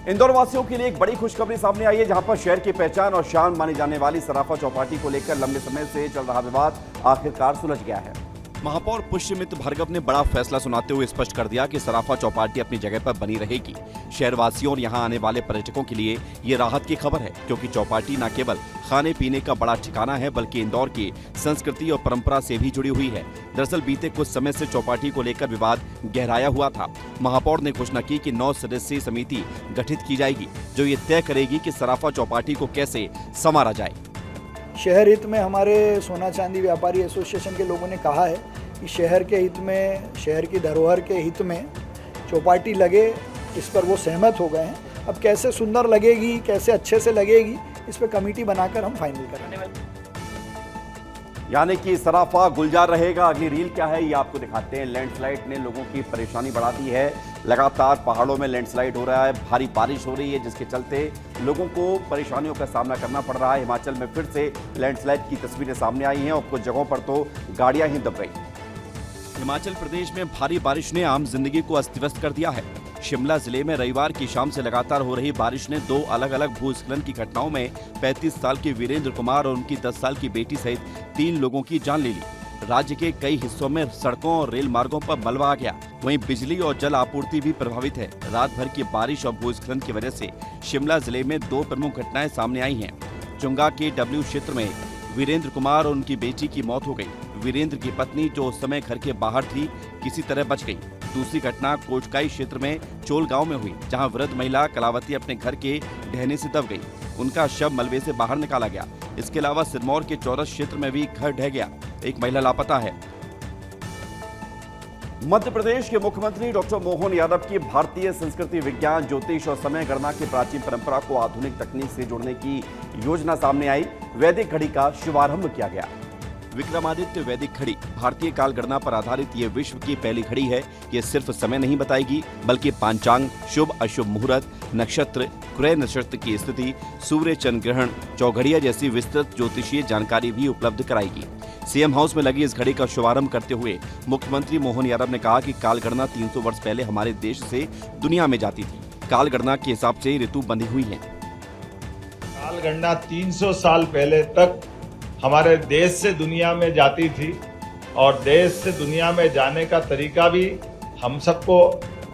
इंदौर वासियों के लिए एक बड़ी खुशखबरी सामने आई है, जहां पर शहर की पहचान और शान मानी जाने वाली सराफा चौपाटी को लेकर लंबे समय से चल रहा विवाद आखिरकार सुलझ गया है। महापौर पुष्यमित्र भार्गव ने बड़ा फैसला सुनाते हुए स्पष्ट कर दिया कि सराफा चौपाटी अपनी जगह पर बनी रहेगी। शहरवासियों और यहां आने वाले पर्यटकों के लिए ये राहत की खबर है, क्योंकि चौपाटी न केवल खाने पीने का बड़ा ठिकाना है, बल्कि इंदौर की संस्कृति और परंपरा से भी जुड़ी हुई है। दरअसल बीते कुछ समय से चौपाटी को लेकर विवाद गहराया हुआ था। महापौर ने घोषणा की कि 9 सदस्यीय समिति गठित की जाएगी, जो ये तय करेगी कि सराफा चौपाटी को कैसे संवारा जाए। शहर हित में हमारे सोना चांदी व्यापारी एसोसिएशन के लोगों ने कहा है कि शहर के हित में, शहर की धरोहर के हित में चौपाटी लगे, इस पर वो सहमत हो गए हैं। अब कैसे सुंदर लगेगी, कैसे अच्छे से लगेगी, इस पर कमेटी बनाकर हम फाइनल करेंगे। यानी कि सराफा गुलजार रहेगा। अगली रील क्या है ये आपको दिखाते हैं। लैंडस्लाइड ने लोगों की परेशानी बढ़ा दी है। लगातार पहाड़ों में लैंडस्लाइड हो रहा है, भारी बारिश हो रही है, जिसके चलते लोगों को परेशानियों का सामना करना पड़ रहा है। हिमाचल में फिर से लैंडस्लाइड की तस्वीरें सामने आई हैं और कुछ जगहों पर तो गाड़ियां ही दब गई। हिमाचल प्रदेश में भारी बारिश ने आम जिंदगी को अस्त व्यस्त कर दिया है। शिमला जिले में रविवार की शाम से लगातार हो रही बारिश ने 2 अलग-अलग भूस्खलन की घटनाओं में 35 साल के वीरेंद्र कुमार और उनकी 10 साल की बेटी सहित 3 लोगों की जान ले ली। राज्य के कई हिस्सों में सड़कों और रेल मार्गों पर मलबा आ गया। वहीं बिजली और जल आपूर्ति भी प्रभावित है। रात भर की बारिश और भूस्खलन की वजह से शिमला जिले में 2 प्रमुख घटनाएं सामने आई हैं। चुंगा के डब्ल्यू क्षेत्र में वीरेंद्र कुमार और उनकी बेटी की मौत हो गई। वीरेंद्र की पत्नी जो उस समय घर के बाहर थी किसी तरह बच गई। दूसरी घटना कोटकाई क्षेत्र में चोल गांव में हुई, जहां वृद्ध महिला कलावती अपने घर के ढहने से दब गई। उनका शव मलबे से बाहर निकाला गया। इसके अलावा सिरमौर के चौरस क्षेत्र में भी घर ढह गया। एक महिला लापता है। मध्य प्रदेश के मुख्यमंत्री डॉक्टर मोहन यादव की भारतीय संस्कृति, विज्ञान, ज्योतिष और समय गणना की प्राचीन परंपरा को आधुनिक तकनीक से जोड़ने की योजना सामने आई। वैदिक घड़ी का शुभारंभ किया गया। विक्रमादित्य वैदिक घड़ी भारतीय काल गणना पर आधारित ये विश्व की पहली घड़ी है। ये सिर्फ समय नहीं बताएगी, बल्कि पांचांग, शुभ अशुभ मुहूर्त, नक्षत्र, क्रय नक्षत्र की स्थिति, सूर्य चंद्र ग्रहण, चौघड़िया जैसी विस्तृत ज्योतिषीय जानकारी भी उपलब्ध कराएगी। सीएम हाउस में लगी इस घड़ी का शुभारंभ करते हुए मुख्यमंत्री मोहन यादव ने कहा कि काल गणना 300 वर्ष पहले हमारे देश से दुनिया में जाती थी। काल गणना के हिसाब से ऋतु बंधी हुई है। काल गणना 300 साल पहले तक हमारे देश से दुनिया में जाती थी और देश से दुनिया में जाने का तरीका भी हम सबको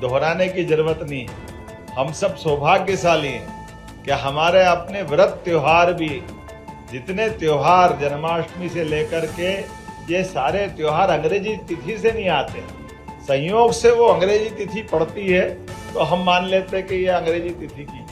दोहराने की जरूरत नहीं है। हम सब सौभाग्यशाली हैं कि हमारे अपने व्रत त्योहार भी, जितने त्योहार जन्माष्टमी से लेकर के ये सारे त्योहार अंग्रेजी तिथि से नहीं आते। संयोग से वो अंग्रेजी तिथि पड़ती है तो हम मान लेते हैं कि ये अंग्रेजी तिथि की।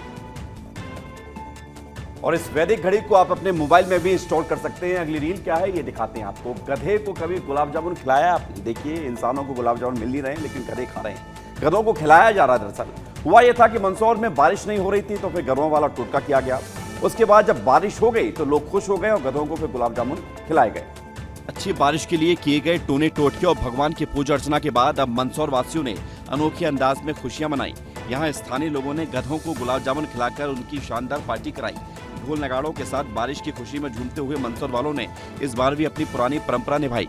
और इस वैदिक घड़ी को आप अपने मोबाइल में भी इंस्टॉल कर सकते हैं। अगली रील क्या है ये दिखाते हैं आपको। गधे को कभी गुलाब जामुन खिलाया आपने? देखिए, इंसानों को गुलाब जामुन मिल नहीं रहे हैं, लेकिन गधे खा रहे हैं। गधों को खिलाया जा रहा है। दरअसल हुआ यह था कि मंदसौर में बारिश नहीं हो रही थी, तो फिर गधों वाला टोटका किया गया। उसके बाद जब बारिश हो गई तो लोग खुश हो गए और गधों को फिर गुलाब जामुन खिलाए गए। अच्छी बारिश के लिए किए गए टोने टोटके और भगवान की पूजा अर्चना के बाद अब मंदसौर वासियों ने अनोखे अंदाज में खुशियां मनाई। यहाँ स्थानीय लोगों ने गधों को गुलाब जामुन खिलाकर उनकी शानदार पार्टी कराई। ढोल नगाड़ों के साथ बारिश की खुशी में झूमते हुए मंदसौर वालों ने इस बार भी अपनी पुरानी परंपरा निभाई।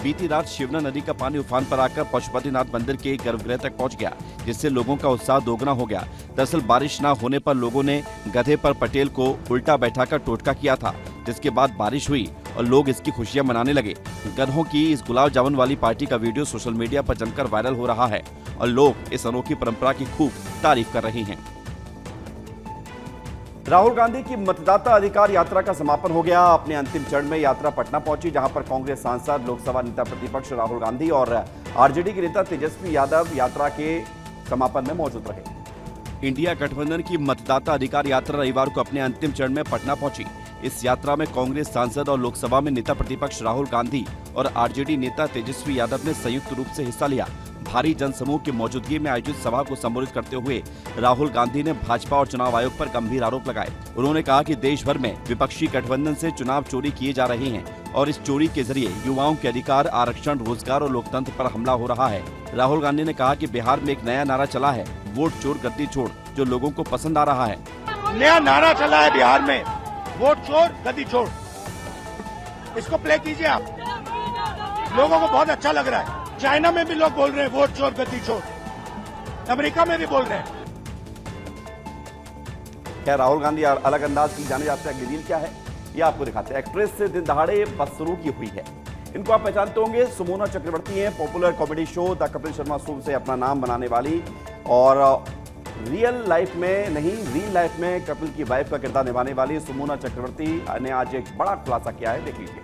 बीती रात शिवना नदी का पानी उफान पर आकर पशुपतिनाथ मंदिर के गर्भगृह तक पहुंच गया, जिससे लोगों का उत्साह दोगुना हो गया। दरअसल बारिश न होने पर लोगों ने गधे पर पटेल को उल्टा बैठाकर टोटका किया था, जिसके बाद बारिश हुई और लोग इसकी खुशियां मनाने लगे। गधों की इस गुलाब जामुन वाली पार्टी का वीडियो सोशल मीडिया पर जमकर वायरल हो रहा है और लोग इस अनोखी परंपरा की खूब तारीफ कर रहे हैं। राहुल गांधी की मतदाता अधिकार यात्रा का समापन हो गया। अपने अंतिम चरण में यात्रा पटना पहुंची, जहां पर कांग्रेस सांसद, लोकसभा नेता प्रतिपक्ष राहुल गांधी और आरजेडी के नेता तेजस्वी यादव यात्रा के समापन में मौजूद रहे। इंडिया गठबंधन की मतदाता अधिकार यात्रा रविवार को अपने अंतिम चरण में पटना पहुंची। इस यात्रा में कांग्रेस सांसद और लोकसभा में नेता प्रतिपक्ष राहुल गांधी और आरजेडी नेता तेजस्वी यादव ने संयुक्त रूप से हिस्सा लिया। भारी जनसमूह की मौजूदगी में आयोजित सभा को संबोधित करते हुए राहुल गांधी ने भाजपा और चुनाव आयोग पर गंभीर आरोप लगाए। उन्होंने कहा कि देश भर में विपक्षी गठबंधन से चुनाव चोरी किए जा रहे हैं और इस चोरी के जरिए युवाओं के अधिकार, आरक्षण, रोजगार और लोकतंत्र पर हमला हो रहा है। राहुल गांधी ने कहा कि बिहार में एक नया नारा चला है, वोट चोर गद्दी छोड़, जो लोगों को पसंद आ रहा है। नया नारा चला है बिहार में, वोट चोर गद्दी छोड़। इसको प्ले कीजिए आप, लोगों को बहुत अच्छा लग रहा है। चाइना में भी लोग बोल रहे हैं वोट चोर गद्दी छोड़, अमेरिका में भी बोल रहे हैं। क्या राहुल गांधी अलग अंदाज की जाने जाते हैं? अगली रील क्या है ये आपको दिखाते हैं। एक्ट्रेस से दिन दहाड़े बदसलूकी की हुई है। इनको आप पहचानते होंगे, सुमोना चक्रवर्ती हैं। Popular comedy show the Kapil Sharma show से अपना नाम बनाने वाली और रियल लाइफ में नहीं, रील लाइफ में कपिल की वाइफ का किरदार निभाने वाली सुमोना चक्रवर्ती ने आज एक बड़ा खुलासा किया है। देख लीजिए।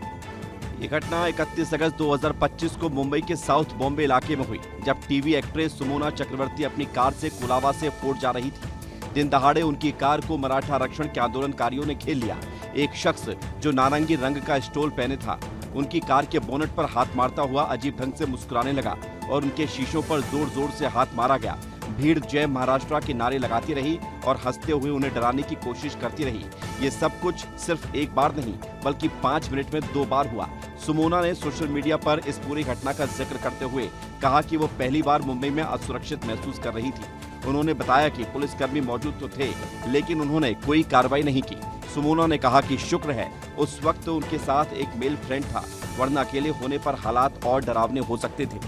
ये घटना 31 अगस्त 2025 को मुंबई के साउथ बॉम्बे इलाके में हुई, जब टीवी एक्ट्रेस सुमोना चक्रवर्ती अपनी कार से कोलाबा से फोर्ट जा रही थी। दिन दहाड़े उनकी कार को मराठा आरक्षण के आंदोलनकारियों ने घेर लिया। एक शख्स जो नारंगी रंग का स्टोल पहने था, उनकी कार के बोनट पर हाथ मारता हुआ अजीब ढंग से मुस्कुराने लगा और उनके शीशों पर जोर जोर से हाथ मारा गया। भीड़ जय महाराष्ट्र के नारे लगाती रही और हंसते हुए उन्हें डराने की कोशिश करती रही। ये सब कुछ सिर्फ एक बार नहीं, बल्कि 5 मिनट में 2 बार हुआ। सुमोना ने सोशल मीडिया पर इस पूरी घटना का जिक्र करते हुए कहा कि वो पहली बार मुंबई में असुरक्षित महसूस कर रही थी। उन्होंने बताया कि पुलिसकर्मी मौजूद तो थे, लेकिन उन्होंने कोई कार्रवाई नहीं की। सुमोना ने कहा कि शुक्र है उस वक्त उनके साथ एक मेल फ्रेंड था, वरना अकेले होने पर हालात और डरावने हो सकते थे।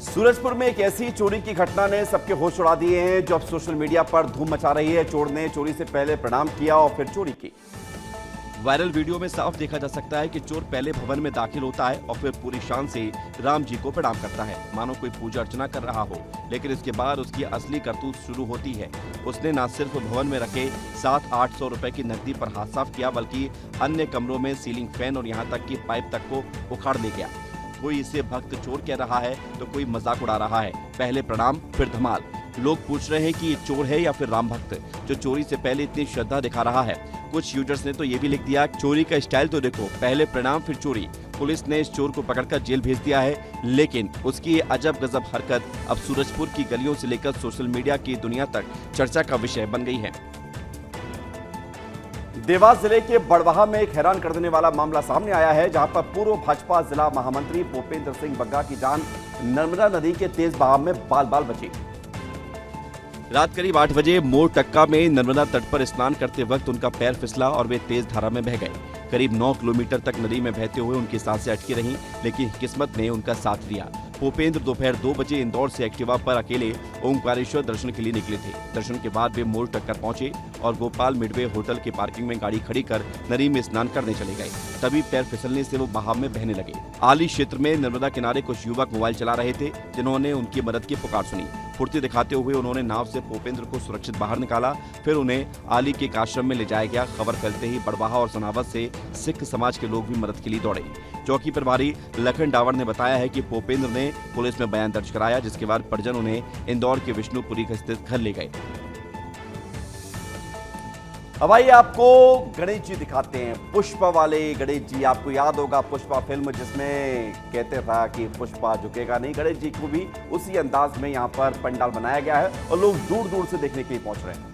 सूरजपुर में एक ऐसी चोरी की घटना ने सबके होश उड़ा दिए हैं जो अब सोशल मीडिया पर धूम मचा रही है। चोर ने चोरी से पहले प्रणाम किया और फिर चोरी की। वायरल वीडियो में साफ देखा जा सकता है कि चोर पहले भवन में दाखिल होता है और फिर पूरी शान से राम जी को प्रणाम करता है, मानो कोई पूजा अर्चना कर रहा हो। लेकिन इसके बाद उसकी असली करतूत शुरू होती है। उसने न सिर्फ भवन में रखे 700-800 रुपए की नकदी पर हाथ साफ किया, बल्कि अन्य कमरों में सीलिंग फैन और यहाँ तक कि पाइप तक को उखाड़ ले गया। कोई इसे भक्त चोर कह रहा है तो कोई मजाक उड़ा रहा है। पहले प्रणाम फिर धमाल। लोग पूछ रहे हैं कि ये चोर है या फिर राम भक्त जो चोरी से पहले इतनी श्रद्धा दिखा रहा है। कुछ यूजर्स ने तो ये भी लिख दिया, चोरी का स्टाइल तो देखो, पहले प्रणाम फिर चोरी। पुलिस ने इस चोर को पकड़कर जेल भेज दिया है, लेकिन उसकी ये अजब गजब हरकत अब सूरजपुर की गलियों से लेकर सोशल मीडिया की दुनिया तक चर्चा का विषय बन गई है। देवास जिले के बड़वाहा में एक हैरान कर देने वाला मामला सामने आया है, जहां पर पूर्व भाजपा जिला महामंत्री भूपेंद्र सिंह बग्गा की जान नर्मदा नदी के तेज बहाव में बाल बाल बची। रात करीब 8 बजे मोर टक्का में नर्मदा तट पर स्नान करते वक्त उनका पैर फिसला और वे तेज धारा में बह गए। करीब 9 किलोमीटर तक नदी में बहते हुए उनकी सांसें अटकी रहीं, लेकिन किस्मत ने उनका साथ दिया। भूपेंद्र दोपहर 2 बजे इंदौर से एक्टिवा पर अकेले ओंकारेश्वर दर्शन के लिए निकले थे। दर्शन के बाद वे मोर टक्कर पहुंचे और गोपाल मिडवे होटल की पार्किंग में गाड़ी खड़ी कर नदी में स्नान करने चले गए। तभी पैर फिसलने से वो बहाव में बहने लगे। आली क्षेत्र में नर्मदा किनारे कुछ युवक मोबाइल चला रहे थे, जिन्होंने उनकी मदद की पुकार सुनी। फुर्ती दिखाते हुए उन्होंने नाव से भूपेंद्र को सुरक्षित बाहर निकाला, फिर उन्हें आली के एक आश्रम में ले जाया गया। खबर फैलते ही बड़वाहा और सनावद से सिख समाज के लोग भी मदद के लिए दौड़े। चौकी प्रभारी लखन डावर ने बताया है कि भूपेंद्र ने पुलिस में बयान दर्ज कराया, जिसके बाद परिजन उन्हें इंदौर के विष्णुपुरी स्थित घर ले गए। अब आइए आपको गणेश जी दिखाते हैं। पुष्पा वाले गणेश जी, आपको याद होगा पुष्पा फिल्म, जिसमें कहते था कि पुष्पा झुकेगा नहीं। गणेश जी को भी उसी अंदाज में यहाँ पर पंडाल बनाया गया है और लोग दूर दूर से देखने के लिए पहुंच रहे हैं।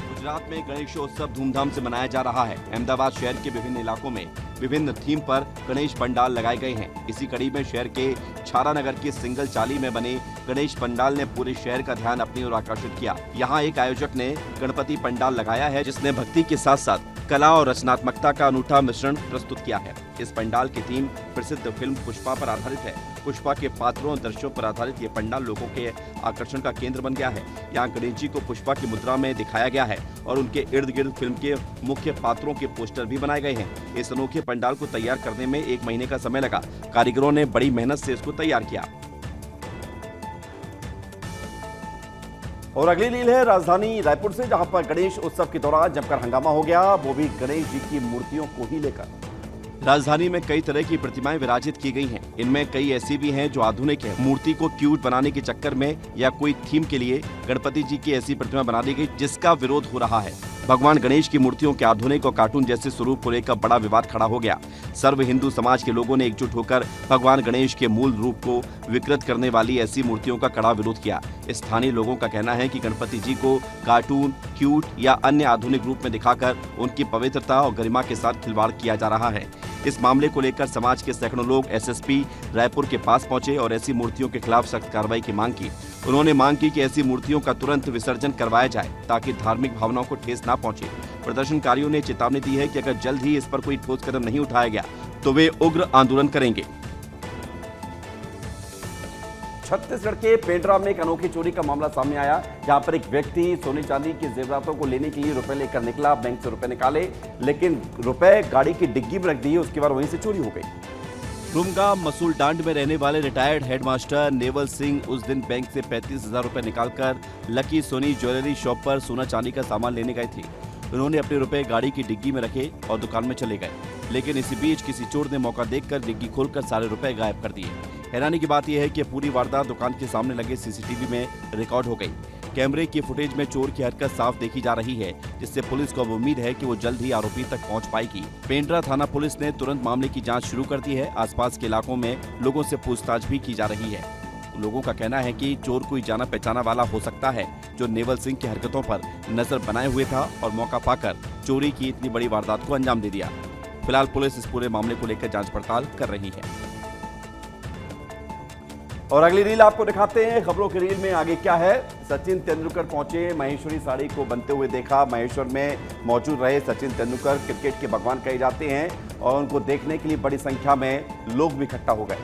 गुजरात में गणेशोत्सव धूमधाम से मनाया जा रहा है। अहमदाबाद शहर के विभिन्न इलाकों में विभिन्न थीम पर गणेश पंडाल लगाए गए हैं। इसी कड़ी में शहर के छारा नगर के सिंगल चाली में बने गणेश पंडाल ने पूरे शहर का ध्यान अपनी ओर आकर्षित किया। यहाँ एक आयोजक ने गणपति पंडाल लगाया है, जिसने भक्ति के साथ साथ कला और रचनात्मकता का अनूठा मिश्रण प्रस्तुत किया है। इस पंडाल की थीम प्रसिद्ध फिल्म पुष्पा पर आधारित है। पुष्पा के पात्रों और दृश्यों पर आधारित ये पंडाल लोगों के आकर्षण का केंद्र बन गया है। यहाँ गणेश जी को पुष्पा की मुद्रा में दिखाया गया है और उनके इर्द गिर्द फिल्म के मुख्य पात्रों के पोस्टर भी बनाए गए हैं। इस अनोखे पंडाल को तैयार करने में 1 महीने का समय लगा। कारीगरों ने बड़ी मेहनत से इसको तैयार किया। और अगली लील है राजधानी रायपुर से, जहां पर गणेश उत्सव के दौरान जमकर हंगामा हो गया, वो भी गणेश जी की मूर्तियों को ही लेकर। राजधानी में कई तरह की प्रतिमाएं विराजित की गई हैं। इनमें कई ऐसी भी हैं जो आधुनिक है। मूर्ति को क्यूट बनाने के चक्कर में या कोई थीम के लिए गणपति जी की ऐसी प्रतिमा बना दी गई, जिसका विरोध हो रहा है। भगवान गणेश की मूर्तियों के आधुनिक और कार्टून जैसे स्वरूप को लेकर बड़ा विवाद खड़ा हो गया। सर्व हिंदू समाज के लोगों ने एकजुट होकर भगवान गणेश के मूल रूप को विकृत करने वाली ऐसी मूर्तियों का कड़ा विरोध किया। स्थानीय लोगों का कहना है कि गणपति जी को कार्टून, क्यूट या अन्य आधुनिक रूप में दिखाकर उनकी पवित्रता और गरिमा के साथ खिलवाड़ किया जा रहा है। इस मामले को लेकर समाज के सैकड़ों लोग एसएसपी रायपुर के पास पहुंचे और ऐसी मूर्तियों के खिलाफ सख्त कार्रवाई की मांग की। उन्होंने मांग की कि ऐसी मूर्तियों का तुरंत विसर्जन करवाया जाए, ताकि धार्मिक भावनाओं को ठेस न पहुंचे। प्रदर्शनकारियों ने चेतावनी दी है कि अगर जल्द ही इस पर कोई ठोस कदम नहीं उठाया गया तो वे उग्र आंदोलन करेंगे। छत्तीसगढ़ के पेंड्रा में एक अनोखी चोरी का मामला सामने आया, जहां पर एक व्यक्ति सोने चांदी की जेवरातों को लेने के लिए रुपए लेकर निकला। बैंक से रुपए निकाले, लेकिन रुपए गाड़ी की डिग्गी में रख दिए। उसके बाद वहीं से चोरी हो गई। रुमगा मसूलडांड में रहने वाले रिटायर्ड हेडमास्टर नेवल सिंह उस दिन बैंक से 35,000 रुपए निकालकर लकी सोनी ज्वेलरी शॉप पर सोना चांदी का सामान लेने गए थे। उन्होंने अपने रुपए गाड़ी की डिग्गी में रखे और दुकान में चले गए, लेकिन इसी बीच किसी चोर ने मौका देखकर डिग्गी खोलकर सारे रुपए गायब कर दिए। हैरानी की बात यह है कि पूरी वारदात दुकान के सामने लगे सीसीटीवी में रिकॉर्ड हो गई। कैमरे की फुटेज में चोर की हरकत साफ देखी जा रही है, जिससे पुलिस को अब उम्मीद है कि वो जल्द ही आरोपी तक पहुंच पाएगी। पेंड्रा थाना पुलिस ने तुरंत मामले की जांच शुरू कर दी है। आसपास के इलाकों में लोगों से पूछताछ भी की जा रही है। लोगों का कहना है कि चोर कोई जाना पहचाना वाला हो सकता है, जो नेवल सिंह की हरकतों पर नजर बनाए हुए था और मौका पाकर चोरी की इतनी बड़ी वारदात को अंजाम दे दिया। फिलहाल पुलिस इस पूरे मामले को लेकर जांच पड़ताल कर रही है। और अगली रील आपको दिखाते हैं। खबरों की रील में आगे क्या है। सचिन तेंदुलकर पहुंचे, महेश्वरी साड़ी को बनते हुए देखा। महेश्वर में मौजूद रहे सचिन तेंदुलकर क्रिकेट के भगवान कहे जाते हैं और उनको देखने के लिए बड़ी संख्या में लोग भी इकट्ठा हो गए।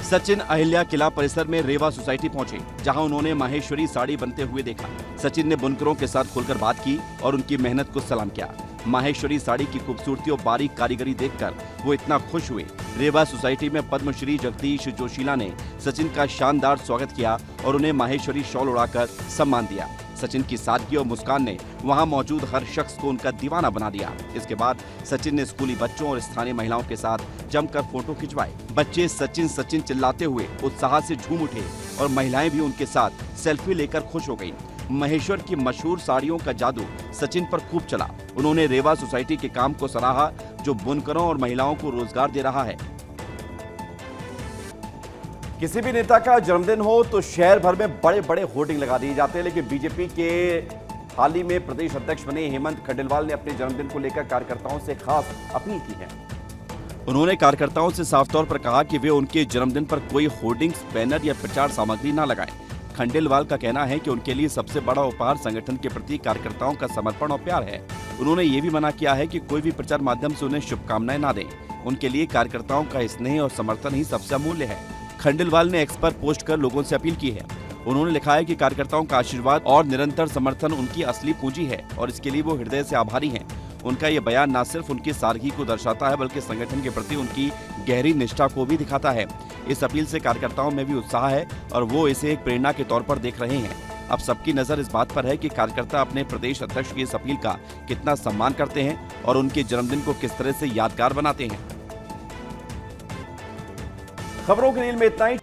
सचिन अहिल्या किला परिसर में रेवा सोसाइटी पहुंचे, जहां उन्होंने माहेश्वरी साड़ी बनते हुए देखा। सचिन ने बुनकरों के साथ खुलकर बात की और उनकी मेहनत को सलाम किया। माहेश्वरी साड़ी की खूबसूरती और बारीक कारीगरी देखकर वो इतना खुश हुए। रेवा सोसाइटी में पद्मश्री जगदीश जोशीला ने सचिन का शानदार स्वागत किया और उन्हें माहेश्वरी शॉल उड़ाकर सम्मान दिया। सचिन की सादगी और मुस्कान ने वहां मौजूद हर शख्स को उनका दीवाना बना दिया। इसके बाद सचिन ने स्कूली बच्चों और स्थानीय महिलाओं के साथ जमकर फोटो खिंचवाए। बच्चे सचिन सचिन चिल्लाते हुए उत्साह से झूम उठे और महिलाएं भी उनके साथ सेल्फी लेकर खुश हो गईं। महेश्वर की मशहूर साड़ियों का जादू सचिन पर खूब चला। उन्होंने रेवा सोसाइटी के काम को सराहा, जो बुनकरों और महिलाओं को रोजगार दे रहा है। किसी भी नेता का जन्मदिन हो तो शहर भर में बड़े बड़े होर्डिंग लगा दिए जाते हैं, लेकिन बीजेपी के हाल ही में प्रदेश अध्यक्ष बने हेमंत खंडेलवाल ने अपने जन्मदिन को लेकर कार्यकर्ताओं से खास अपील की है। उन्होंने कार्यकर्ताओं से साफ तौर पर कहा कि वे उनके जन्मदिन पर कोई होर्डिंग्स, बैनर या प्रचार सामग्री न लगाएं। खंडेलवाल का कहना है कि उनके लिए सबसे बड़ा उपहार संगठन के प्रति कार्यकर्ताओं का समर्पण और प्यार है। उन्होंने ये भी मना किया है कि कोई भी प्रचार माध्यम से उन्हें शुभकामनाएं ना दें। उनके लिए कार्यकर्ताओं का स्नेह और समर्थन ही सबसे अमूल्य है। खंडेलवाल ने एक्स पर पोस्ट कर लोगों से अपील की है। उन्होंने लिखा है कि कार्यकर्ताओं का आशीर्वाद और निरंतर समर्थन उनकी असली पूंजी है और इसके लिए वो हृदय से आभारी हैं। उनका ये बयान न सिर्फ उनकी सादगी को दर्शाता है, बल्कि संगठन के प्रति उनकी गहरी निष्ठा को भी दिखाता है। इस अपील से कार्यकर्ताओं में भी उत्साह है और वो इसे एक प्रेरणा के तौर पर देख रहे हैं। अब सबकी नजर इस बात पर है कि कार्यकर्ता अपने प्रदेश अध्यक्ष की इस अपील का कितना सम्मान करते हैं और उनके जन्मदिन को किस तरह से यादगार बनाते हैं। खबरों की रील में इतना ही।